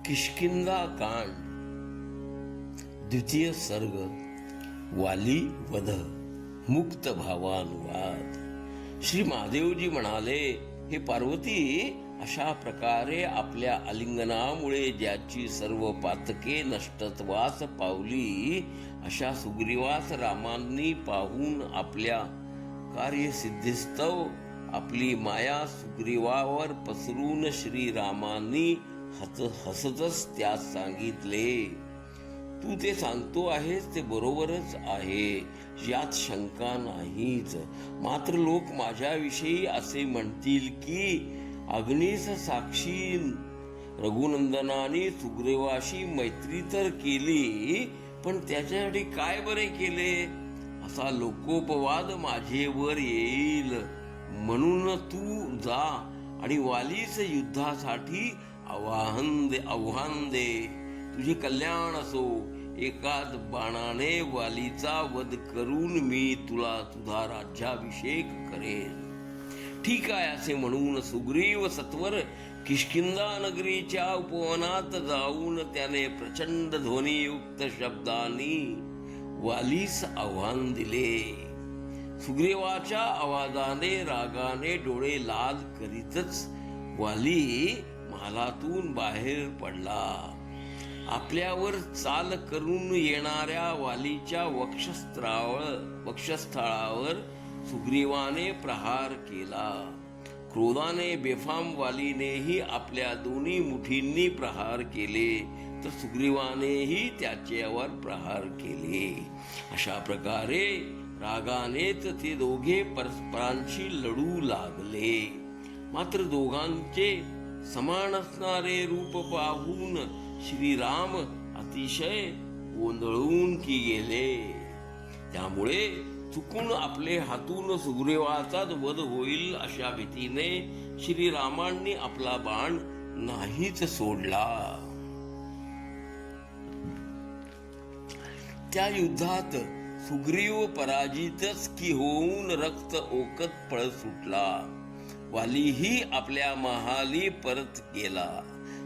किष्किंधा कांड द्वितीय सर्ग वाली वध मुक्त भावानुवाद। श्री महादेवजी म्हणाले, हे पार्वती, अशा प्रकारे आपल्या आलिंगनामुळे ज्याची सर्व पातके नष्टत्वास पावली, अशा सुग्रीवास रामांनी पाहून आपल्या कार्यसिद्धीस्तव आपली माया सुग्रीवावर पसरून श्रीरामांनी हसतच त्यास सांगितले, तू ते सांगतो आहेस ते बरोबरच आहे, यात शंका नाहीच। मात्र लोक माझ्याविषयी असे म्हणतील की अग्नीस साक्षी रघुनंदनाने सुग्रीवाशी मैत्री तर केली, पण त्याच्यासाठी काय बरे केले असा लोकोपवाद माझेवर येईल। म्हणून तू जा आणि वालीस युद्धासाठी आव्हान दे, तुझे कल्याण असो। एकाच बाणाने वालीचा वध करून मी तुझा राज्याभिषेक करेन। ठीक आहे असे म्हणून सुग्रीव सत्वर किष्किंधा नगरीच्या उपवनात जाऊन त्याने प्रचंड ध्वनियुक्त शब्दांनी वालीस आव्हान दिले। सुग्रीवाच्या आवाजाने रागाने डोळे लाल करीतच वाली महालातून बाहेर पडला। आपल्यावर चाल करून येणाऱ्या वालीच्या वक्षस्थळावर सुग्रीवाने प्रहार केला। क्रोधाने बेफाम वालीनेही आपल्या दोन्ही मुठींनी प्रहार केले, तर सुग्रीवानेही त्याच्यावर प्रहार केले। अशा प्रकारे रागानेच ते दोघे परस्परांशी लढू लागले। मात्र दोघांचे समान असणारे रूप पाहून श्रीराम अतिशय गोंधळून की गेले। त्यामुळे चुकून आपले हातून सुग्रीवाचाच वध होईल अशा भीतीने श्रीरामांनी आपला बाण नाहीच सोडला। त्या युद्धात सुग्रीव पराजितच की होऊन रक्त ओकत पळत सुटला। वालीही आपल्या महाली परत गेला।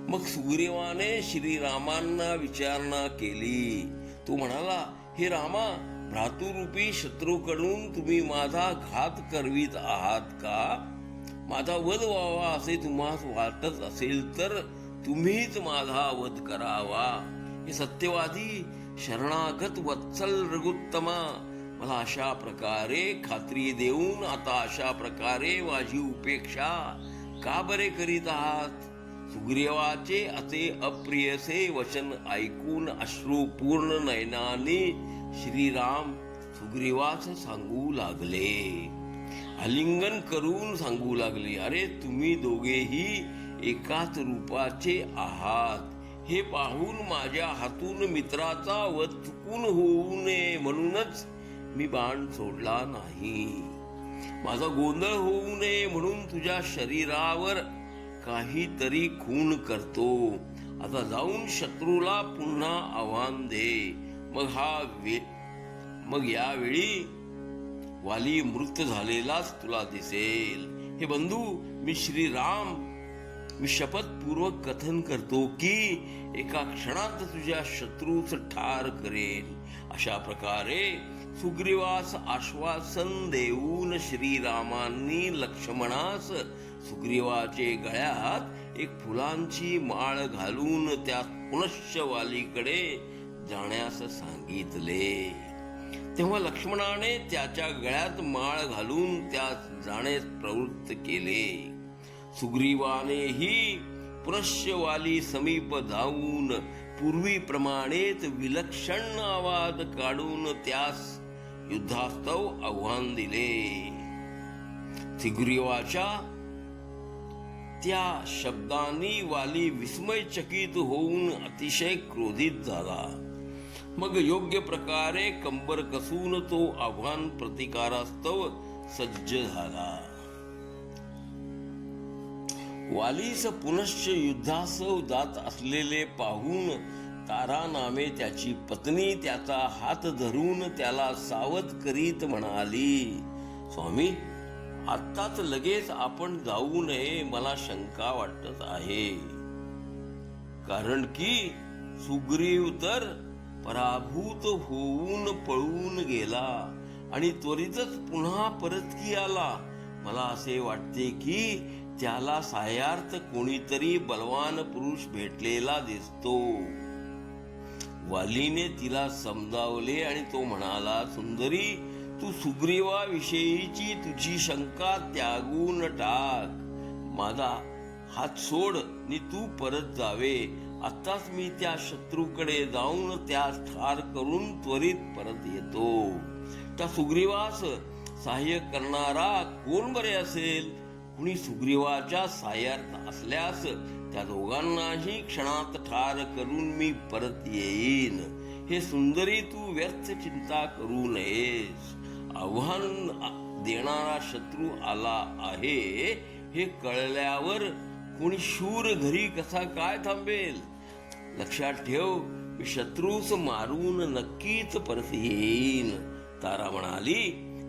मग सुग्रीवाने श्रीरामांना विचारणा केली। तो म्हणाला, हे रामा, भ्रातृरूपी शत्रूकडून तुम्ही माझा घात करवीत आहात का? माझा वध व्हावा असे तुम्हास वाटत असेल तर तुम्हीच माझा वध करावा। हे सत्यवादी शरणागत वत्सल रघुत्तमा, मला अशा प्रकारे खात्री देऊन आता अशा प्रकारे माझी उपेक्षा का बरे करीत आहात? सुग्रीवाचे असे अप्रियसे वचन ऐकून अश्रुपूर्ण नयनाने श्रीराम सुग्रीवास सांगू लागले, आलिंगन करून सांगू लागले, अरे तुम्ही दोघेही एकाच रूपाचे आहात। हे पाहून माझ्या हातून मित्राचा वध चुकून होऊ नये म्हणूनच मी बाण सोडला नाही। माझा गोंधळ होऊ नये म्हणून तुझ्या शरीरावर काहीतरी खून करतो। आता जाऊन शत्रूला पुन्हा आव्हान दे, मग यावेळी वाली मृत झालेलाच तुला दिसेल। हे बंधू, मी शपथपूर्वक कथन करतो की एका क्षणात तुझ्या शत्रूच ठार करेन। अशा प्रकारे सुग्रीवास आश्वासन देऊन श्रीरामांनी लक्ष्मणास सुग्रीवाचे गळ्यात एक फुलांची माळ घालून त्या पुनश्च वालीकडे जाण्यास सांगितले। तेव्हा लक्ष्मणाने त्याच्या गळ्यात माळ घालून त्यास जाण्यास प्रवृत्त केले। सुग्रीवानेही पुनश्च वाली समीप जाऊन पूर्वीप्रमाणेच विलक्षण आवाज काढून त्यास युद्धास्तव आव्हान दिले। सुग्रीवाच्या त्या शब्दांनी वाली विस्मयचकित होऊन अतिशय क्रोधित झाला। मग योग्य प्रकारे कंबर कसून तो आव्हान प्रतिकारास्तव सज्ज झाला। वालीस पुनश्च युद्धास्तव जात असलेले पाहून तारा नामे त्याची पत्नी त्याचा हात धरून त्याला सावध करीत म्हणाली, स्वामी, आत्ताच लगेच आपण जाऊ नये, मला शंका वाटत आहे। कारण की सुग्रीव तर पराभूत होऊन पळून गेला आणि त्वरितच पुन्हा परतकी आला. मला असे वाटते की त्याला सायार्थ कोणीतरी बलवान पुरुष भेटलेला दिसतो. वालीने तिला समजावले आणि तो म्हणाला, सुंदरी, तू सुग्रीवाविषयीची तुझी शंका त्यागून टाक. माझा हात सोड नि तू परत जावे. आताच मी त्या शत्रूकडे जाऊन त्यास ठार करून त्वरित परत येतो. त्या सुग्रीवास सहाय्य करणारा कोण बरे असेल? कुणी सुग्रीवाच्या साह्यार्थ असल्यास त्या दोघांनाही क्षणात ठार करून मी परत येईन. हे सुंदरी, तू व्यर्थ चिंता करू नयेस. आव्हान देणारा शत्रू आला आहे हे कळल्यावर कोणी शूर घरी कसा काय थांबेल? लक्षात ठेव, मी शत्रूस मारून नक्कीच परत येईन. तारा म्हणाली,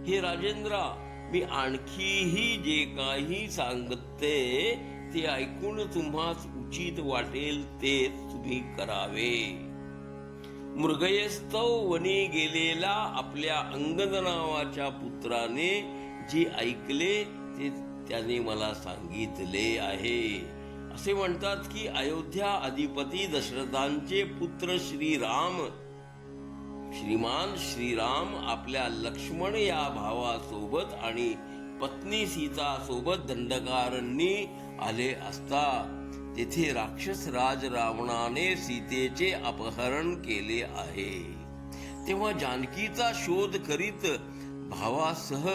हे राजेंद्रा, मी आणखीही जे काही सांगते ते ऐकून तुम्हास उचित वाटेल ते तुम्ही करावे. मृगयस्तव वनी गेलेला आपल्या अंगद नावाच्या पुत्राने जे ऐकले ते त्याने मला सांगितले आहे. असे म्हणतात की अयोध्या अधिपती दशरथांचे पुत्र श्रीमान श्रीराम आपल्या लक्ष्मण या भावासोबत आणि पत्नी सीता सोबत दंडकारण्यी आले असता तेथे राक्षस राज रावणाने सीतेचे अपहरण केले आहे. तेव्हा जानकीचा शोध करीत भावासह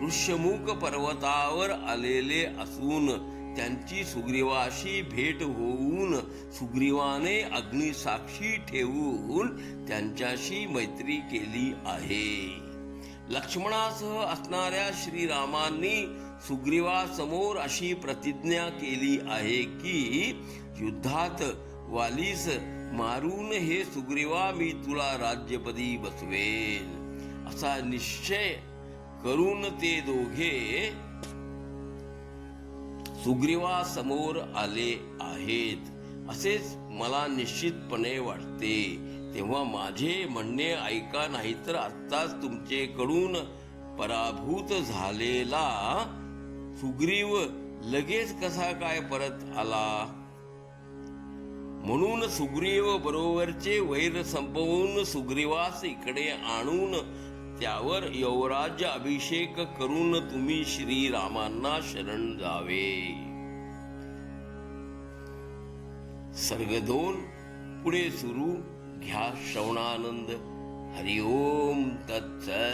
ऋष्यमुख पर्वतावर आलेले असून त्यांची सुग्रीवाशी भेट होऊन सुग्रीवाने अग्निसाक्षी ठेवून त्यांच्याशी मैत्री केली आहे. लक्ष्मणासह असणाऱ्या श्रीरामांनी सुग्रीवासमोर अशी प्रतिज्ञा केली आहे की युद्धात वालीस मारून हे सुग्रीवा मी तुला राज्यपदी बसवेन. असा निश्चय करून ते दोघे सुग्रीवासमोर आले आहेत असेच मला निश्चितपणे वाटते. तेव्हा माझे म्हणणे ऐका, नाहीतर आत्ताच तुमचेकडून पराभूत झालेला सुग्रीव लगेच कसा काय परत आला? म्हणून सुग्रीव बरोबरचे वैर संपवून सुग्रीवास इकडे आणून त्यावर यौवराज्य अभिषेक करून तुम्ही श्रीरामांना शरण जावे. सर्ग 2 पुढे सुरू. घ्या श्रवणानंद. हरिओम तत्सत.